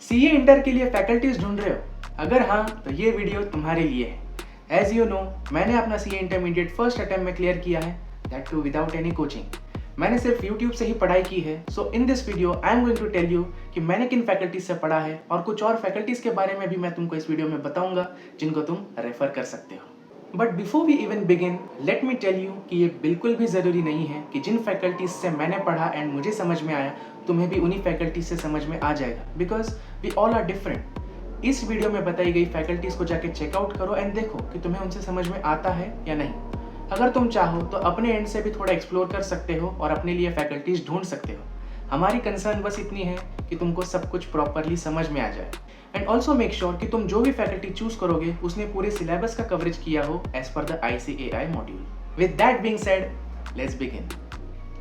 CA inter के लिए faculties ढूंढ रहे हो? अगर हाँ तो ये वीडियो तुम्हारे लिए है। एज यू नो, मैंने अपना सीए इंटरमीडिएट फर्स्ट अटेम्प्ट में क्लियर किया है, that too without any coaching. मैंने सिर्फ यूट्यूब से ही पढ़ाई की है। So in this video I am going to tell you कि मैंने किन फैकल्टीज से पढ़ा है, और कुछ और फैकल्टीज के बारे में भी मैं तुमको इस वीडियो में बताऊंगा जिनको तुम रेफर कर सकते हो। But before we even begin, let me tell you कि ये बिल्कुल भी ज़रूरी नहीं है कि जिन फैकल्टीज से मैंने पढ़ा एंड मुझे समझ में आया तुम्हें भी उन्हीं फैकल्टीज से समझ में आ जाएगा, because we all are different. इस वीडियो में बताई गई फैकल्टीज को जाके चेकआउट करो एंड देखो कि तुम्हें उनसे समझ में आता है या नहीं। अगर तुम चाहो तो अपने एंड से भी थोड़ा एक्सप्लोर कर सकते हो और अपने लिए फैकल्टीज ढूंढ सकते हो। हमारी कंसर्न बस इतनी है कि तुमको सब कुछ प्रॉपरली समझ में आ जाए। एंड ऑल्सो मेक श्योर कि तुम जो भी फैकल्टी चूज करोगे उसने पूरे सिलेबस का कवरेज किया हो as per the ICAI module. With that being said, let's begin.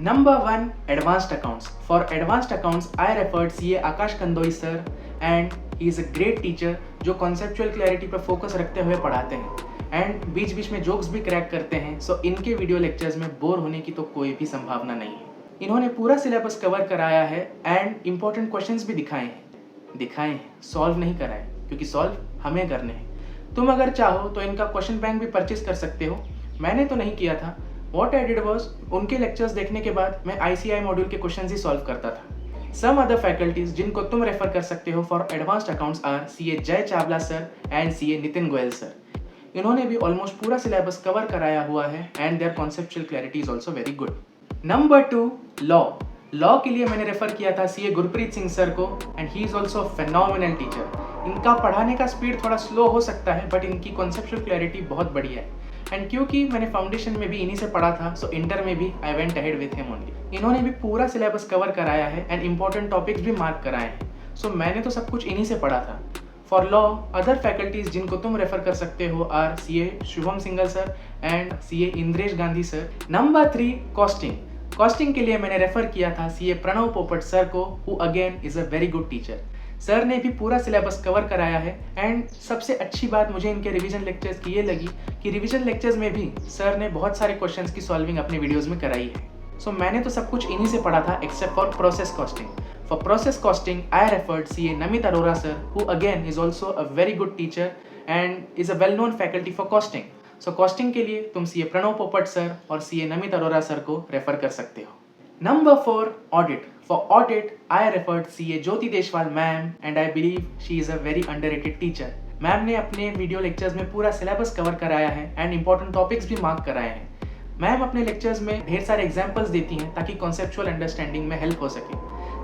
Number 1, Advanced Accounts. For Advanced Accounts, I referred CA Akash Kandoi sir, and he is a great teacher जो conceptual clarity पर focus रखते हुए पढ़ाते हैं and बीच बीच में jokes भी crack करते हैं। सो इनके वीडियो लेक्चर्स में बोर होने की तो कोई भी संभावना नहीं है। इन्होंने पूरा सिलेबस कवर कराया है एंड इंपॉर्टेंट क्वेश्चंस भी दिखाए हैं, सॉल्व नहीं कराए, क्योंकि सॉल्व हमें करने हैं। तुम अगर चाहो तो इनका क्वेश्चन बैंक भी परचेज कर सकते हो। मैंने तो नहीं किया था। What I did was, उनके लेक्चर्स देखने के बाद मैं ICAI मॉड्यूल के क्वेश्चंस ही सॉल्व करता था। सम अदर फैकल्टीज जिनको तुम रेफर कर सकते हो for advanced accounts are CA Jai Chawla sir and CA Nitin Goyal sir. इन्होंने भी ऑलमोस्ट पूरा सिलेबस कवर कराया हुआ है and their conceptual clarity is also very good. Number 2, law के लिए मैंने रेफर किया था CA गुरप्रीत सिंह सर को and he is also phenomenal teacher. इनका पढ़ाने का स्पीड थोड़ा स्लो हो सकता है बट इनकी कॉन्सेप्चुअल क्लैरिटी बहुत बढ़िया है। एंड क्योंकि मैंने फाउंडेशन में भी इन्हीं से पढ़ा था, सो इंटर में भी I went ahead with him only. इन्होंने भी पूरा सिलेबस कवर कराया है एंड इंपॉर्टेंट टॉपिक्स भी मार्क कराए हैं। सो मैंने तो सब कुछ इन्हीं से पढ़ा था। फॉर लॉ, अदर फैकल्टीज जिनको तुम रेफर कर सकते हो are CA Shubham Singal sir and CA Indresh Gandhi sir. Number 3, costing के लिए मैंने रेफर किया था CA प्रणव पोपट सर को, who again is a very good teacher. Sir ने भी पूरा सिलेबस कवर कराया है एंड सबसे अच्छी बात मुझे इनके रिवीजन लेक्चर्स की ये लगी कि रिवीजन लेक्चर्स में भी सर ने बहुत सारे क्वेश्चंस की सॉल्विंग अपने वीडियोस में कराई है। सो मैंने तो सब कुछ इन्हीं से पढ़ा था except for process costing. For process costing I referred CA Namit Arora sir, who again is also a very good teacher and is a well known faculty for costing. So costing के लिए तुम CA प्रणव पोपट सर और CA Namit Arora sir को refer कर सकते हो। Number 4, audit. For audit, I referred CA Jyoti Deshwal ma'am and I believe she is a very underrated teacher. Ma'am ने अपने वीडियो लेक्चर्स में पूरा सिलेबस कवर कराया है एंड इंपॉर्टेंट टॉपिक्स भी मार्क कराए हैं। मैम अपने लेक्चर्स में ढेर सारे एग्जांपल्स देती हैं ताकि कॉन्सेप्चुअल अंडरस्टैंडिंग में हेल्प हो सके।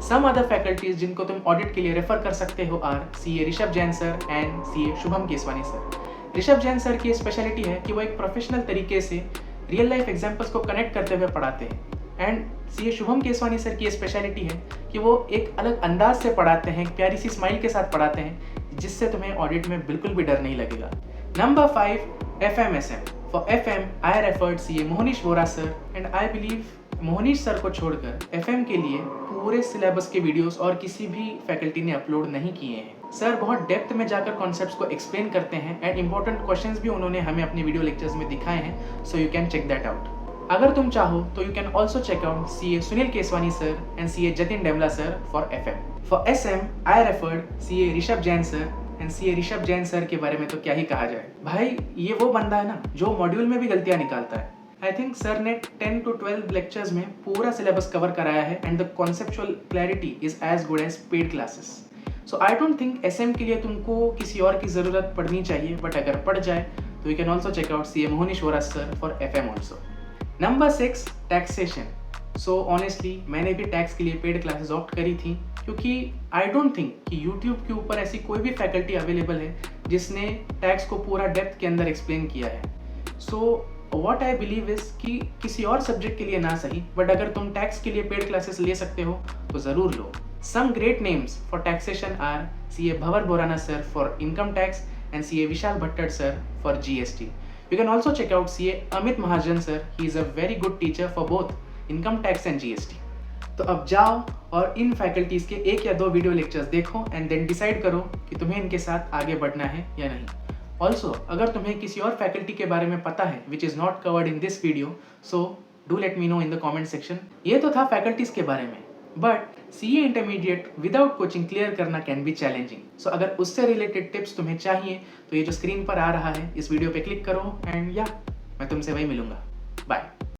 सम अदर फैकल्टीज जिनको तुम ऑडिट के लिए रेफर कर सकते हो are CA Rishabh Jain sir and CA Shubham Keswani sir. Rishabh Jain sir की स्पेशलिटी है कि वो एक प्रोफेशनल तरीके से रियल लाइफ एग्जाम्पल्स को कनेक्ट करते हुए पढ़ाते हैं and CA Shubham Keswani sir की स्पेशलिटी है कि वो एक अलग अंदाज से पढ़ाते हैं, एक प्यारी सी स्माइल के साथ पढ़ाते हैं जिससे तुम्हें ऑडिट में बिल्कुल भी डर नहीं लगेगा। Number 5, FMSM. For FM I referred CA Mohnish Vora sir and I believe Mohnish sir को छोड़कर FM के लिए पूरे सिलेबस के वीडियोस और किसी भी फैकल्टी ने अपलोड नहीं किए हैं। सर बहुत डेप्थ में जाकर कॉन्सेप्ट्स को एक्सप्लेन करते हैं एंड इंपॉर्टेंट क्वेश्चंस भी उन्होंने हमें अपने वीडियो लेक्चर्स में दिखाए हैं, so you can check that out. अगर तुम चाहो तो you can also check out CA Sunil Keswani sir and CA Jatin Demla sir for FM. For SM I referred CA Rishabh Jain sir and CA Rishabh Jain sir के बारे में तो क्या ही कहा जाए। भाई ये वो बंदा है ना जो मॉड्यूल में भी गलतियां निकालता है। आई थिंक सर ने 10 to 12 लेक्चर्स में पूरा सिलेबस कवर कराया है and the conceptual clarity is as good as paid classes. So I don't think SM के लिए तुमको किसी और की ज़रूरत पड़नी चाहिए, बट अगर पड़ जाए तो you can also check out CA Mohnish Vora sir for FM also. Number 6, taxation. So honestly मैंने भी टैक्स के लिए पेड क्लासेस ऑप्ट करी थी क्योंकि आई डोंट थिंक कि यूट्यूब के ऊपर ऐसी कोई भी फैकल्टी अवेलेबल है जिसने टैक्स को पूरा डेप्थ के अंदर एक्सप्लेन किया है। So what I believe is कि किसी और सब्जेक्ट के लिए ना सही, बट अगर तुम टैक्स के लिए पेड क्लासेस ले सकते हो तो ज़रूर लो। Some great names for taxation are CA Bhawar Borana sir for income tax and CA Vishal Bhattar sir for GST. You can also check out CA Amit Mahajan sir. He is a very good teacher for both income tax and GST. तो अब जाओ और इन faculties के 1 या 2 video lectures देखो and then decide करो कि तुम्हें इनके साथ आगे बढ़ना है या नहीं। ऑल्सो अगर तुम्हें किसी और फैकल्टी के बारे में पता है which is not covered in this video, so do let me know in the comment section. ये तो था फैकल्टीज के बारे में, but CA intermediate without coaching clear करना कैन बी चैलेंजिंग। सो अगर उससे रिलेटेड टिप्स तुम्हें चाहिए तो ये जो स्क्रीन पर आ रहा है इस वीडियो पे क्लिक करो एंड या मैं तुमसे वही मिलूंगा। बाय।